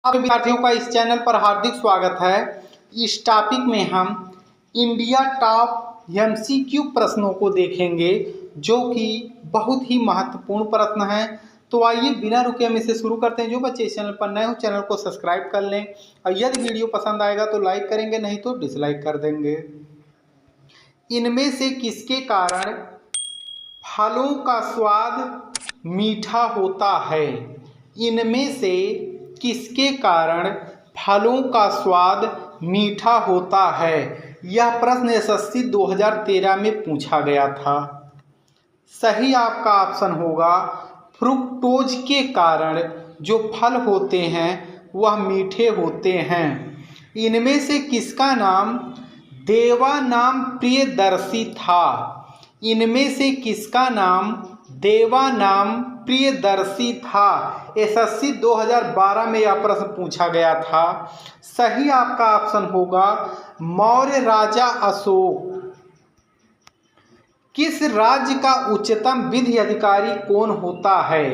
आप विद्यार्थियों का इस चैनल पर हार्दिक स्वागत है। इस टॉपिक में हम इंडिया टॉप एमसीक्यू प्रश्नों को देखेंगे जो कि बहुत ही महत्वपूर्ण प्रश्न हैं। तो आइए बिना रुके हम इसे शुरू करते हैं। जो बच्चे इस चैनल पर नए हो चैनल को सब्सक्राइब कर लें और यदि वीडियो पसंद आएगा तो लाइक करेंगे, नहीं तो डिसलाइक कर देंगे। इनमें से किसके कारण फलों का स्वाद मीठा होता है? इनमें से किसके कारण फलों का स्वाद मीठा होता है? यह प्रश्न एसएससी 2013 में पूछा गया था। सही आपका ऑप्शन होगा फ्रुक्टोज के कारण जो फल होते हैं वह मीठे होते हैं। इनमें से किसका नाम देवानाम प्रियदर्शी था? इनमें से किसका नाम देवानाम प्रियदर्शी था? एसएससी 2012 में यह प्रश्न पूछा गया था। सही आपका ऑप्शन होगा मौर्य राजा अशोक। किस राज्य का उच्चतम विधि अधिकारी कौन होता है?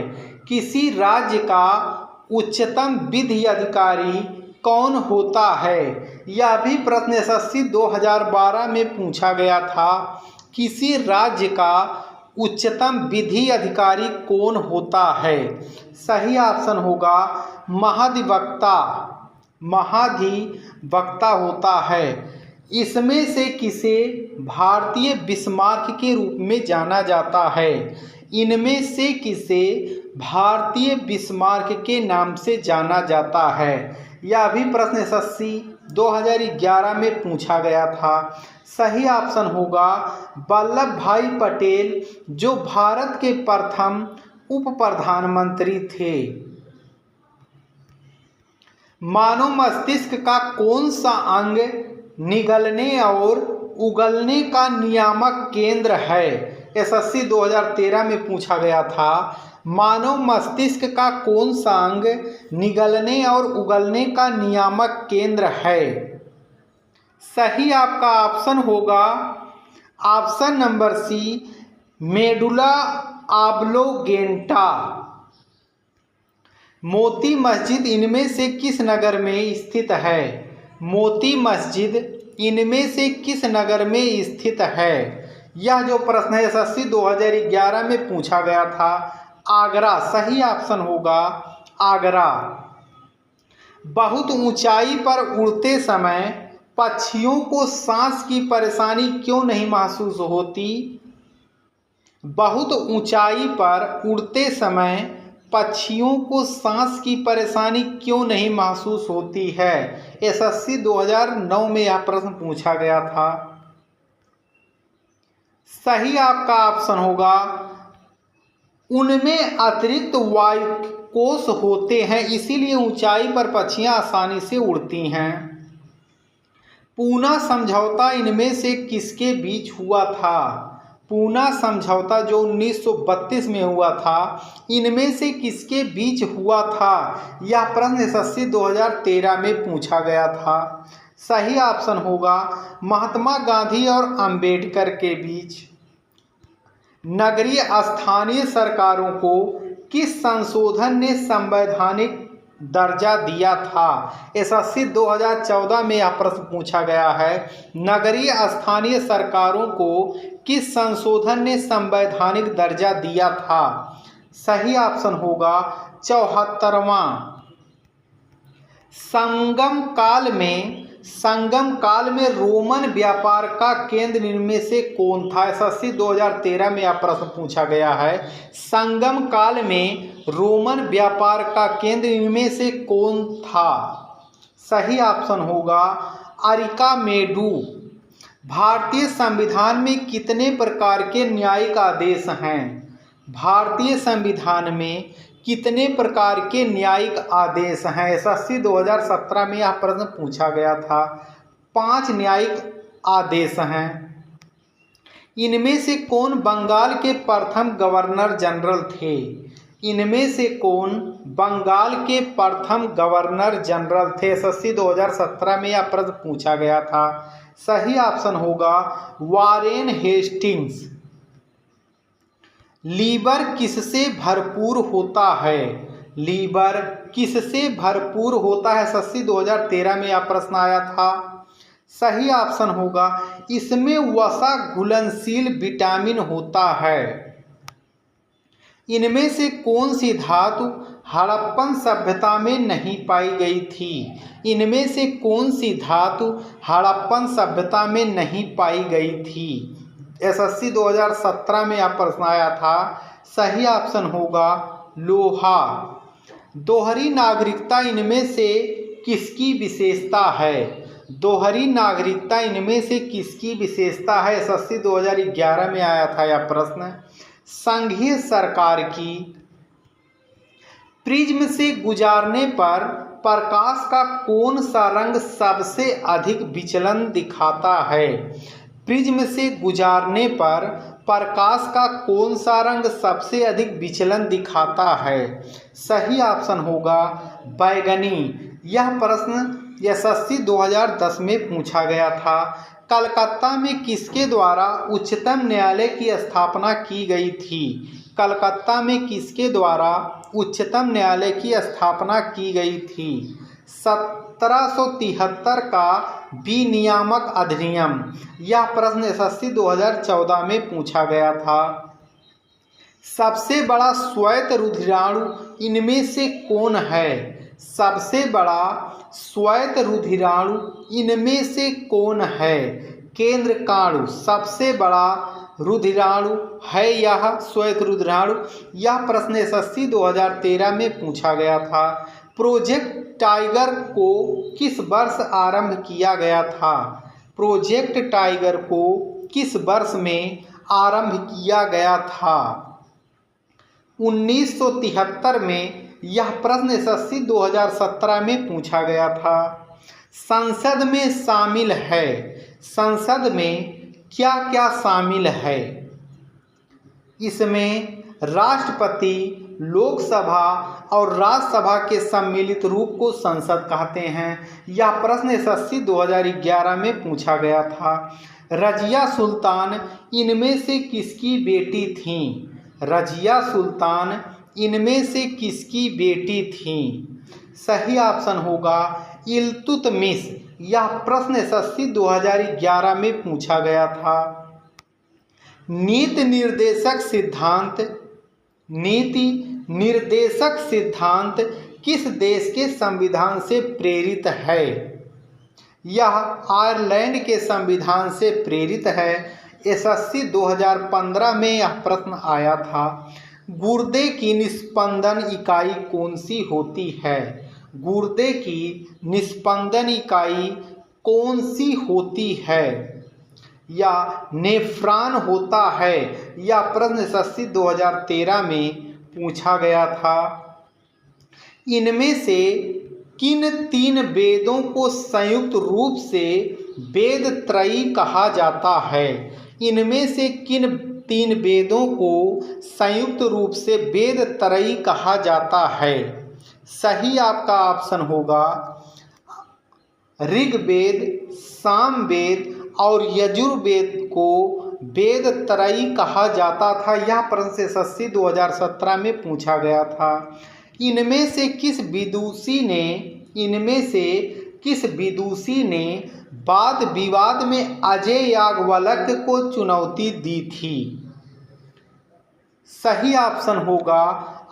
किसी राज्य का उच्चतम विधि अधिकारी कौन होता है? यह भी प्रश्न एसएससी 2012 में पूछा गया था। किसी राज्य का उच्चतम विधि अधिकारी कौन होता है? सही ऑप्शन होगा महाधिवक्ता। महाधिवक्ता होता है। इसमें से किसे भारतीय बिस्मार्क के रूप में जाना जाता है? इनमें से किसे भारतीय बिस्मार्क के नाम से जाना जाता है? यह भी प्रश्न एसएससी 2011 में पूछा गया था। सही ऑप्शन होगा वल्लभ भाई पटेल जो भारत के प्रथम उप प्रधानमंत्री थे। मानव मस्तिष्क का कौन सा अंग निगलने और उगलने का नियामक केंद्र है? एसएससी 2013 में पूछा गया था। मानव मस्तिष्क का कौन सा अंग निगलने और उगलने का नियामक केंद्र है? सही आपका ऑप्शन होगा option number C medulla ऑब्लोगेंटा। Moti Masjid इनमें से किस नगर में स्थित है? मोती मस्जिद इनमें से किस नगर में स्थित है? यह जो प्रश्न है एसएससी 2011 में पूछा गया था। आगरा। सही ऑप्शन होगा आगरा। बहुत ऊंचाई पर उड़ते समय पक्षियों को सांस की परेशानी क्यों नहीं महसूस होती? बहुत ऊंचाई पर उड़ते समय पक्षियों को सांस की परेशानी क्यों नहीं महसूस होती है? एसएससी 2009 में यह प्रश्न पूछा गया था। सही आपका ऑप्शन होगा उनमें अतिरिक्त वायु कोश होते हैं, इसीलिए ऊंचाई पर पक्षियां आसानी से उड़ती हैं। पूना समझौता इनमें से किसके बीच हुआ था? पूना समझौता जो 1932 में हुआ था, इनमें से किसके बीच हुआ था? यह प्रश्न एसएससी 2013 में पूछा गया था। सही ऑप्शन होगा महात्मा गांधी और अंबेडकर के बीच। नगरीय स्थानीय सरकारों को किस संशोधन ने संवैधानिक दर्जा दिया था? एसएससी 2014 में यह प्रश्न पूछा गया है। नगरीय स्थानीय सरकारों को किस संशोधन ने संवैधानिक दर्जा दिया था? सही ऑप्शन होगा 74वां। संगम काल में रोमन व्यापार का केंद्र इनमें से कौन था? एसएससी 2013 में यह प्रश्न पूछा गया है। संगम काल में रोमन व्यापार का केंद्र इनमें से कौन था? सही ऑप्शन होगा अरिकामेडू। भारतीय संविधान में कितने प्रकार के न्यायिक आदेश हैं? भारतीय संविधान में कितने प्रकार के न्यायिक आदेश हैं? एसएससी 2017 में यह प्रश्न पूछा गया था। 5 न्यायिक आदेश हैं। इनमें से कौन बंगाल के प्रथम गवर्नर जनरल थे? इनमें से कौन बंगाल के प्रथम गवर्नर जनरल थे? एसएससी 2017 में यह प्रश्न पूछा गया था। सही ऑप्शन होगा वारेन हेस्टिंग्स। लीवर किससे भरपूर होता है? लीवर किससे भरपूर होता है? एसएससी 2013 में यह प्रश्न आया था। सही ऑप्शन होगा इसमें वसा घुलनशील विटामिन होता है। इनमें से कौन सी धातु हड़प्पन सभ्यता में नहीं पाई गई थी? इनमें से कौन सी धातु हड़प्पन सभ्यता में नहीं पाई गई थी? एसएससी 2017 में यह प्रश्न आया था। सही ऑप्शन होगा लोहा। दोहरी नागरिकता इनमें से किसकी विशेषता है? दोहरी नागरिकता इनमें से किसकी विशेषता है? एसएससी 2011 में आया था यह प्रश्न। संघीय सरकार की। प्रिज्म से गुजारने पर प्रकाश का कौन सा रंग सबसे अधिक विचलन दिखाता है? प्रिज्म से गुजारने पर प्रकाश का कौन सा रंग सबसे अधिक विचलन दिखाता है? सही ऑप्शन होगा बैगनी। यह प्रश्न एसएससी 2010 में पूछा गया था। कलकत्ता में किसके द्वारा उच्चतम न्यायालय की स्थापना की गई थी? कलकत्ता में किसके द्वारा उच्चतम न्यायालय की स्थापना की गई थी? 1773 का विनियामक अधिनियम। यह प्रश्न एसएससी 2014 में पूछा गया था। सबसे बड़ा श्वेत रुधिराणु इनमें से कौन है? सबसे बड़ा श्वेत रुधिराणु इनमें से कौन है? केंद्रकाणु सबसे बड़ा रुधिराणु है यह श्वेत रुधिराणु। यह प्रश्न एसएससी 2013 में पूछा गया था। प्रोजेक्ट टाइगर को किस वर्ष आरंभ किया गया था? प्रोजेक्ट टाइगर को किस वर्ष में आरंभ किया गया था? 1973 में। यह प्रश्न एसएससी 2017 में पूछा गया था। संसद में शामिल है। संसद में क्या क्या शामिल है? इसमें राष्ट्रपति, लोकसभा और राज्यसभा के सम्मिलित रूप को संसद कहते हैं। यह प्रश्न एसएससी 2011 में पूछा गया था। रजिया सुल्तान इनमें से किसकी बेटी थीं? रजिया सुल्तान इनमें से किसकी बेटी थीं? सही ऑप्शन होगा इल्तुतमिश। यह प्रश्न एसएससी 2011 में पूछा गया था। नीति निर्देशक सिद्धांत किस देश के संविधान से प्रेरित है? यह आयरलैंड के संविधान से प्रेरित है। एसएससी 2015 में यह प्रश्न आया था। गुर्दे की निस्पंदन इकाई कौन सी होती है? गुर्दे की निस्पंदन इकाई कौन सी होती है? या नेफ्रॉन होता है? यह प्रश्न एसएससी 2013 में पूछा गया था। इनमें से किन तीन वेदों को संयुक्त रूप से वेद त्रयी कहा जाता है? इनमें से किन तीन वेदों को संयुक्त रूप से वेद त्रयी कहा जाता है? सही आपका ऑप्शन होगा ऋग्वेद, सामवेद और यजुर्वेद को वेद त्रयी कहा जाता था। यह प्रश्न एसएससी 2017 में पूछा गया था। इनमें से किस विदुषी ने वाद विवाद में अजय याज्ञवल्क्य को चुनौती दी थी? सही ऑप्शन होगा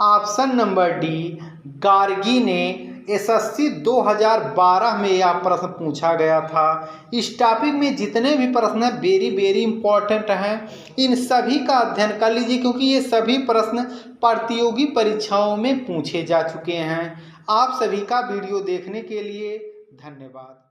ऑप्शन नंबर डी गार्गी ने। एसएससी 2012 में यह प्रश्न पूछा गया था। इस टॉपिक में जितने भी प्रश्न हैं वेरी इंपॉर्टेंट हैं। इन सभी का अध्ययन कर लीजिए क्योंकि ये सभी प्रश्न प्रतियोगी परीक्षाओं में पूछे जा चुके हैं। आप सभी का वीडियो देखने के लिए धन्यवाद।